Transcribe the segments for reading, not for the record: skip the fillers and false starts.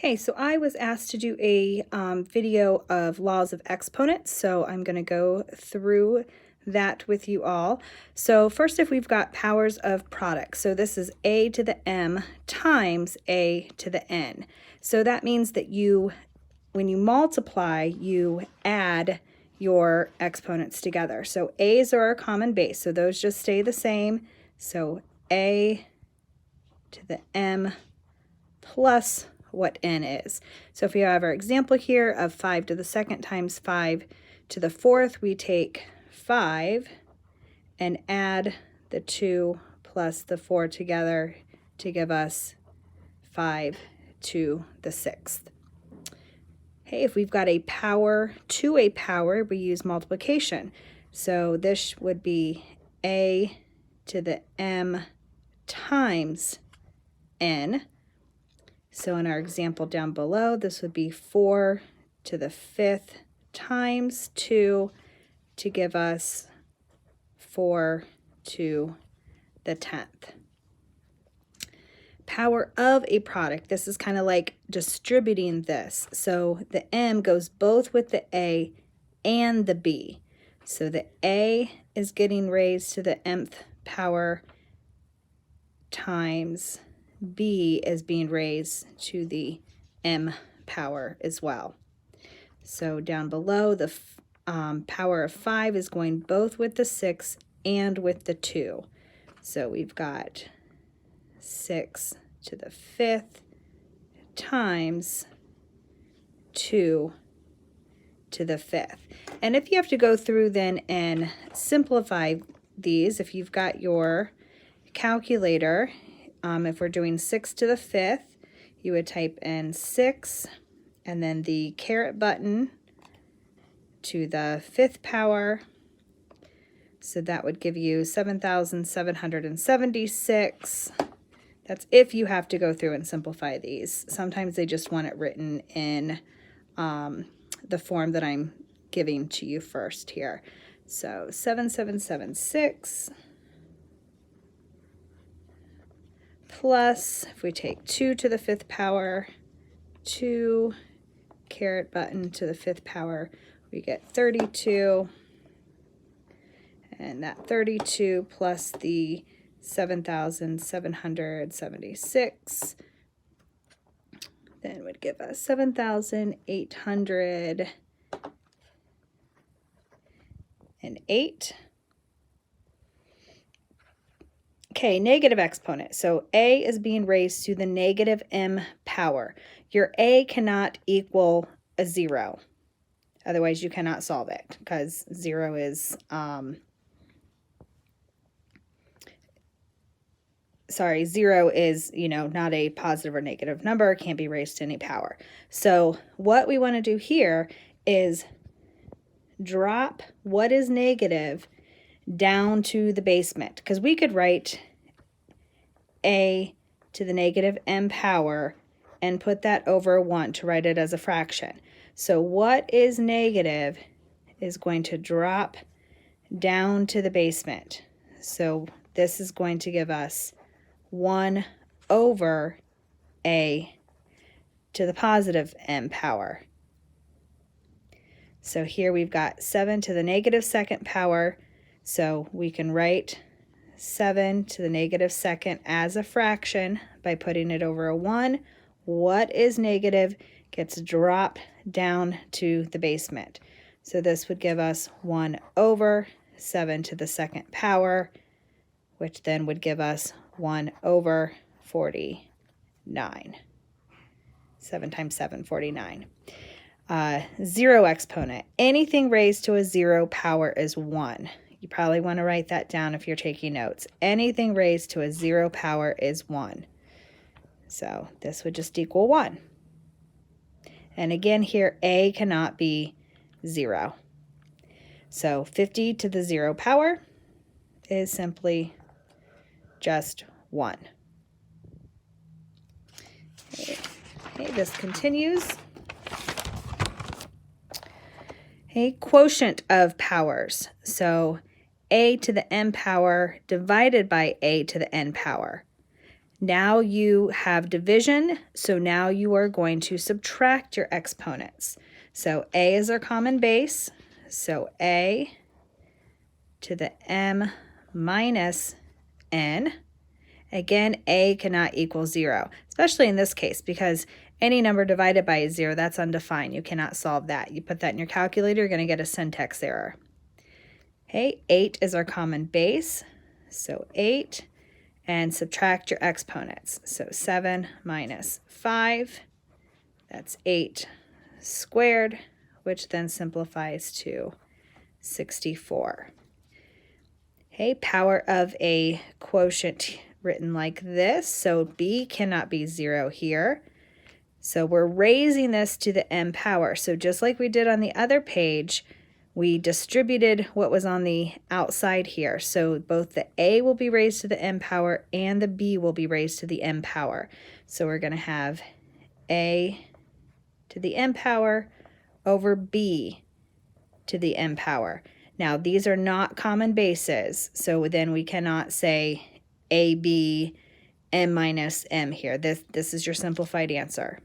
Hey, so I was asked to do a video of laws of exponents, so I'm going to go through that with you all. So first, if we've got powers of products, so this is a to the m times a to the n. So that means that when you multiply, you add your exponents together. So a's are our common base, so those just stay the same. So a to the m plus what n is. So if we have our example here of 5 to the second times 5 to the fourth, we take 5 and add the 2 plus the 4 together to give us 5 to the sixth. Hey, if we've got a power to a power, we use multiplication. So this would be a to the m times n. So in our example down below, this would be 4 to the fifth times 2 to give us 4 to the 10th. Power of a product, this is kind of like distributing this. So the m goes both with the a and the b. So the a is getting raised to the mth power times b is being raised to the m power as well. So down below, the power of 5 is going both with the 6 and with the 2. So we've got 6 to the fifth times 2 to the fifth. And if you have to go through then and simplify these, if you've got your calculator, if we're doing 6 to the fifth, you would type in 6 and then the caret button to the fifth power. So that would give you 7,776. That's if you have to go through and simplify these. Sometimes they just want it written in the form that I'm giving to you first here. So 7776. Plus, if we take 2 to the fifth power, 2 caret button to the fifth power, we get 32. And that 32 plus the 7,776 then would give us 7,808. Okay, negative exponent. So a is being raised to the negative m power. Your a cannot equal a 0. Otherwise, you cannot solve it because 0 is, not a positive or negative number. It can't be raised to any power. So what we want to do here is drop what is negative down to the basement, because we could write a to the negative m power and put that over 1 to write it as a fraction. So what is negative is going to drop down to the basement. So this is going to give us 1 over a to the positive m power. So here we've got 7 to the negative second power. So we can write 7 to the negative second as a fraction by putting it over a 1. What is negative gets dropped down to the basement. So this would give us 1 over 7 to the second power, which then would give us 1 over 49. 7 times 7, 49. 0 exponent. Anything raised to a 0 power is 1. You probably want to write that down if you're taking notes. Anything raised to a 0 power is 1. So this would just equal 1. And again here, a cannot be 0. So 50 to the 0 power is simply just 1. Okay, this continues. A quotient of powers. So a to the m power divided by a to the n power. Now you have division, so now you are going to subtract your exponents. So a is our common base, so a to the m minus n. Again, a cannot equal 0, especially in this case, because any number divided by 0, that's undefined. You cannot solve that. You put that in your calculator, you're going to get a syntax error. Okay, 8 is our common base, so 8, and subtract your exponents. So 7 minus 5, that's 8 squared, which then simplifies to 64. Okay, power of a quotient written like this. So b cannot be 0 here. So we're raising this to the m power. So just like we did on the other page, we distributed what was on the outside here. So both the a will be raised to the m power and the b will be raised to the m power. So we're going to have a to the m power over b to the m power. Now, these are not common bases, so then we cannot say AB m minus m here. This is your simplified answer.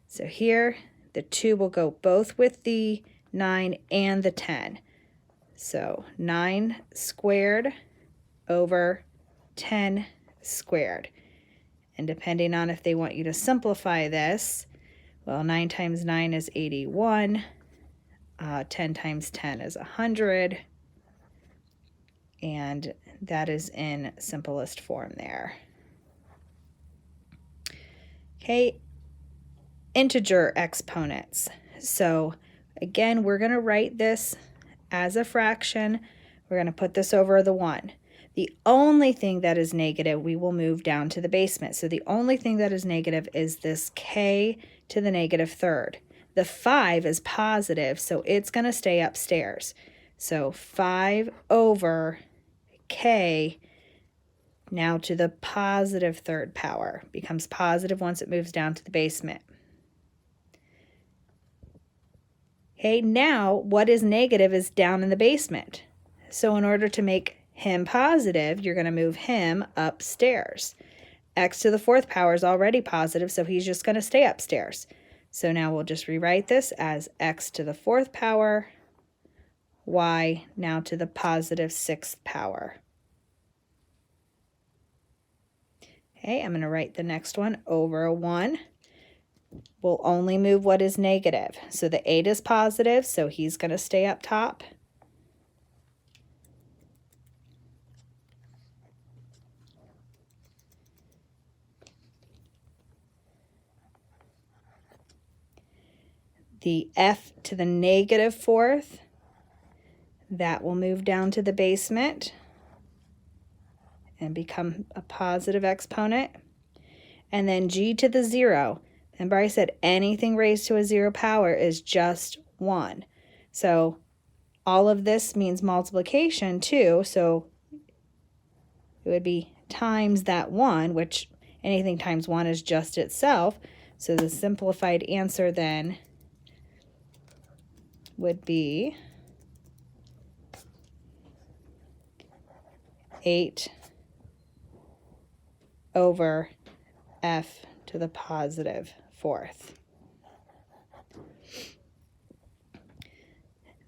So here, the 2 will go both with the 9 and the 10. So 9 squared over 10 squared. And depending on if they want you to simplify this, well, 9 times 9 is 81. 10 times 10 is 100. And that is in simplest form there. Okay, integer exponents. So again, we're going to write this as a fraction. We're going to put this over the 1. The only thing that is negative, we will move down to the basement. So the only thing that is negative is this k to the negative third. The 5 is positive, so it's going to stay upstairs. So 5 over k now to the positive third power becomes positive once it moves down to the basement. Okay, now what is negative is down in the basement. So in order to make him positive, you're going to move him upstairs. X to the 4th power is already positive, so he's just going to stay upstairs. So now we'll just rewrite this as x to the 4th power, y now to the positive 6th power. Okay, I'm going to write the next one over a 1. We'll only move what is negative. So the 8 is positive, so he's going to stay up top. The f to the negative 4th, that will move down to the basement and become a positive exponent. And then g to the 0. Remember I said anything raised to a 0 power is just 1. So all of this means multiplication too, so it would be times that 1, which anything times 1 is just itself. So the simplified answer then would be 8 over f to the positive 4th.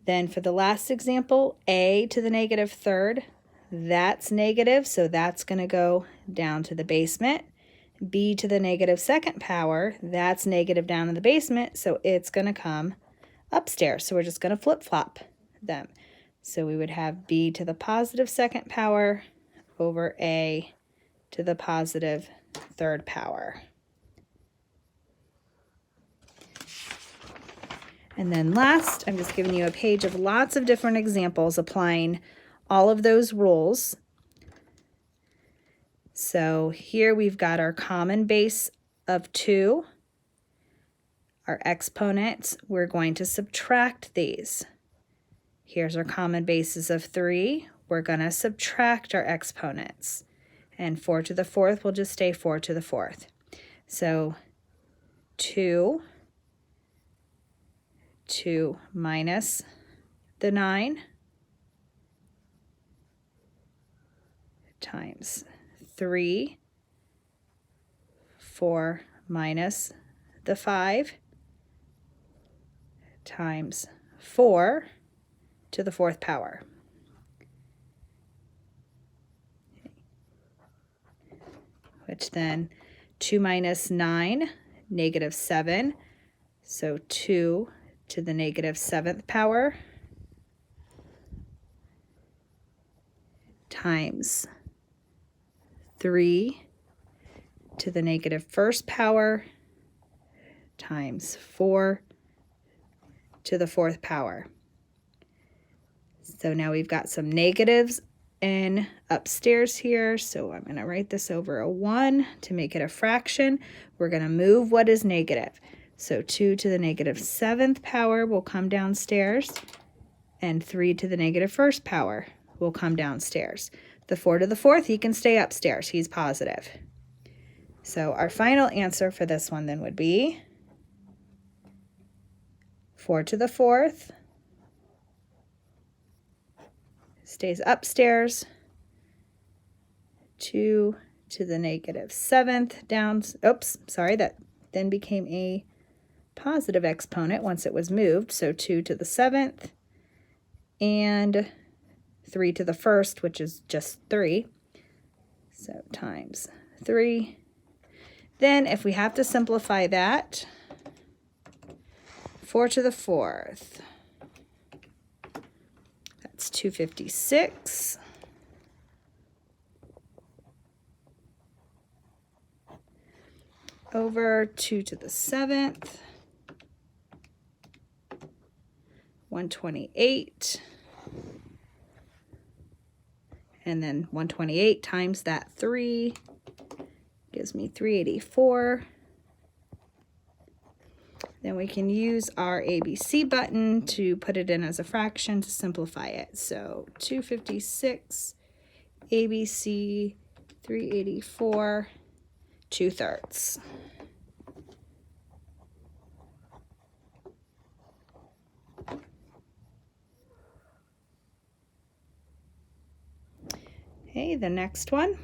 Then for the last example, a to the negative 3rd, that's negative, so that's going to go down to the basement. B to the negative 2nd power, that's negative down in the basement, so it's going to come upstairs. So we're just going to flip-flop them. So we would have b to the positive 2nd power over a to the positive 3rd power. And then last, I'm just giving you a page of lots of different examples applying all of those rules. So here we've got our common base of 2. Our exponents, we're going to subtract these. Here's our common bases of 3. We're going to subtract our exponents. And 4 to the 4th will just stay 4 to the 4th. So 2 minus the 9 times 3 4 minus the 5 times 4 to the 4th power. Which then 2 minus 9, negative 7. So 2 to the negative 7th power times 3 to the negative 1st power times 4 to the 4th power. So now we've got some negatives in upstairs here. So I'm going to write this over a 1 to make it a fraction. We're going to move what is negative. So 2 to the negative 7th power will come downstairs, and 3 to the negative 1st power will come downstairs. The 4 to the 4th, he can stay upstairs. He's positive. So our final answer for this one then would be 4 to the 4th stays upstairs, 2 to the negative 7th down, oops, sorry, that then became a positive exponent once it was moved, so 2 to the 7th, and 3 to the 1st, which is just 3, so times 3. Then if we have to simplify that, 4 to the 4th, that's 256. Over 2 to the 7th, 128. And then 128 times that 3 gives me 384. Then we can use our ABC button to put it in as a fraction to simplify it. So 256, ABC, 384, 2/3. Okay, the next one.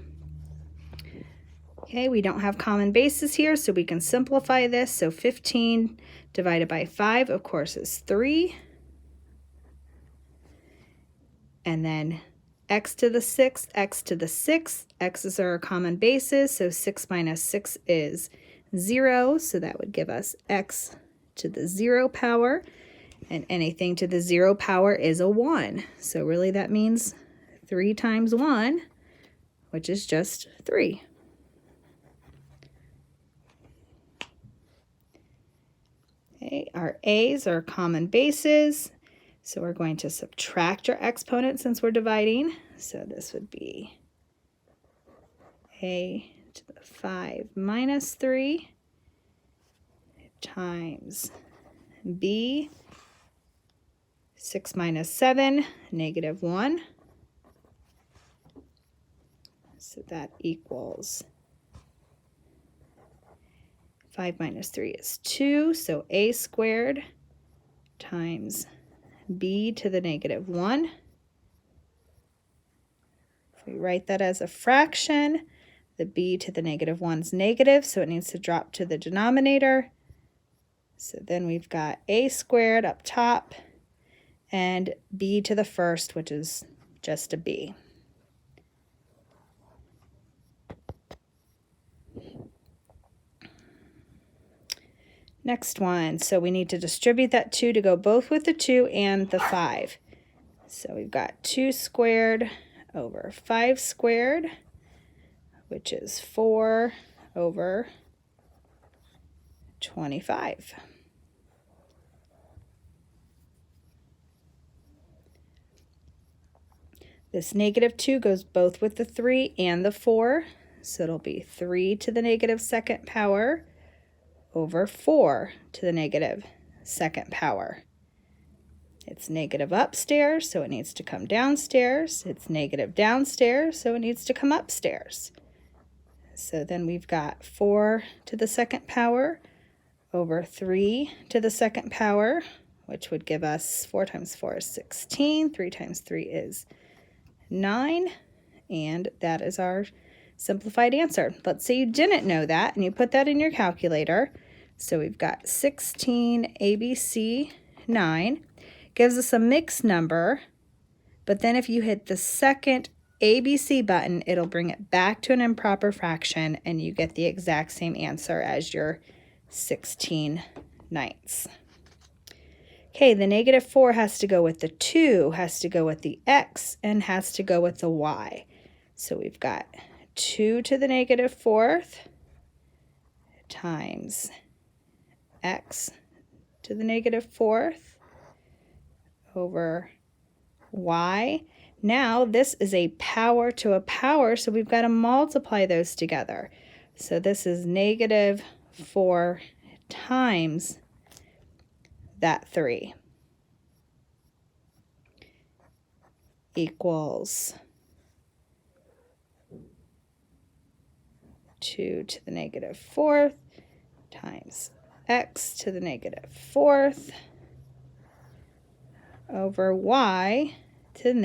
Okay, we don't have common bases here, so we can simplify this. So 15 divided by 5, of course, is 3. And then x to the 6th, x to the 6th. X's are our common bases, so 6 minus 6 is 0. So that would give us x to the 0 power. And anything to the 0 power is a 1. So really that means 3 times 1, which is just 3. Okay, our a's are common bases, so we're going to subtract our exponent since we're dividing. So this would be a to the 5 minus 3 times b, 6 minus 7, negative 1. So that equals 5 minus 3 is 2, so a squared times b to the negative 1. If we write that as a fraction, the b to the negative 1 is negative, so it needs to drop to the denominator. So then we've got a squared up top and b to the 1st, which is just a b. Next one, so we need to distribute that 2 to go both with the 2 and the 5. So we've got 2 squared over 5 squared, which is 4 over 25. This negative 2 goes both with the 3 and the 4, so it'll be 3 to the negative 2nd power over 4 to the negative 2nd power. It's negative upstairs, so it needs to come downstairs. It's negative downstairs, so it needs to come upstairs. So then we've got 4 to the 2nd power over 3 to the 2nd power, which would give us 4 times 4 is 16, 3 times 3 is 9, and that is our simplified answer. Let's say you didn't know that and you put that in your calculator. So we've got 16 ABC 9 gives us a mixed number, but then if you hit the second ABC button, it'll bring it back to an improper fraction and you get the exact same answer as your 16 ninths. Okay, the -4 has to go with the 2, has to go with the x, and has to go with the y. So we've got 2 to the -4th times x to the -4th over y. Now this is a power to a power, so we've got to multiply those together. So this is -4 times that 3 equals 2 to the -4th times x to the -4th over y to the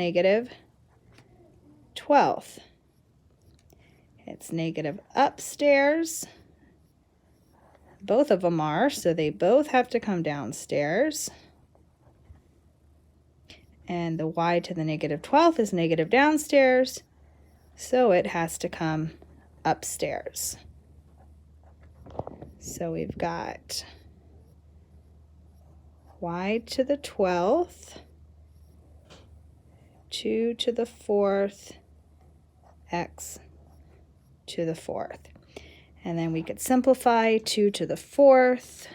-12th. It's negative upstairs. Both of them are, so they both have to come downstairs. And the y to the -12th is negative downstairs, so it has to come upstairs. So we've got y to the 12th, 2 to the 4th, x to the 4th. And then we could simplify 2 to the 4th,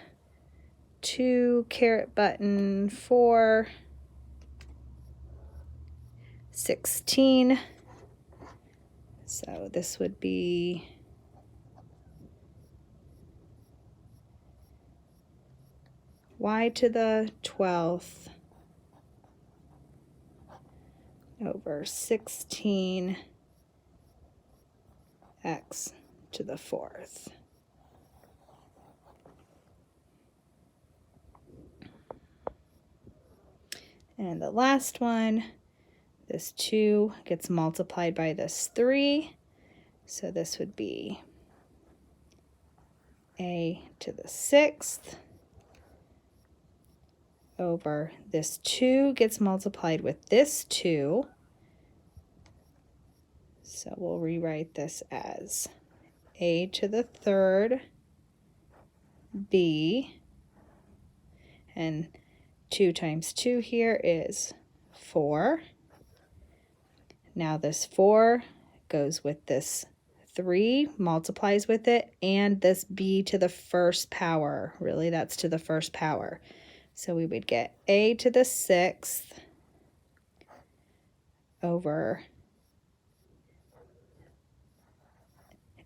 2 caret button 4, 16. So this would be y to the 12th over 16 x to the 4th. And the last one, this 2 gets multiplied by this 3. So this would be a to the 6th over this 2 gets multiplied with this 2. So we'll rewrite this as a to the 3rd b, and 2 times 2 here is 4. Now this 4 goes with this 3, multiplies with it, and this b to the 1st power. Really, that's to the 1st power. So we would get a to the 6th over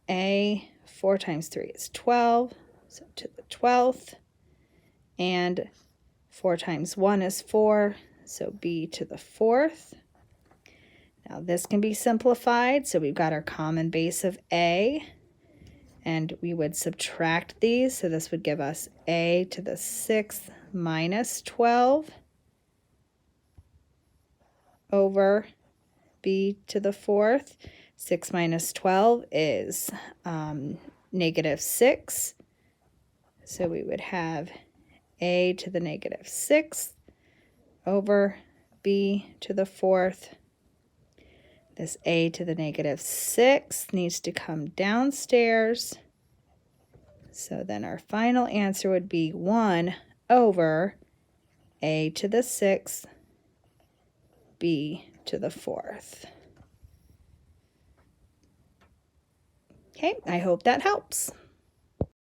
a, 4 times 3 is 12, so to the 12th, and 4 times 1 is 4, so b to the 4th. Now this can be simplified, so we've got our common base of a, and we would subtract these, so this would give us a to the 6th minus 12 over b to the 4th. 6 minus 12 is -6, so we would have a to the -6th over b to the 4th. This a to the -6 needs to come downstairs. So then our final answer would be 1 over a to the 6th, b to the 4th. Okay, I hope that helps.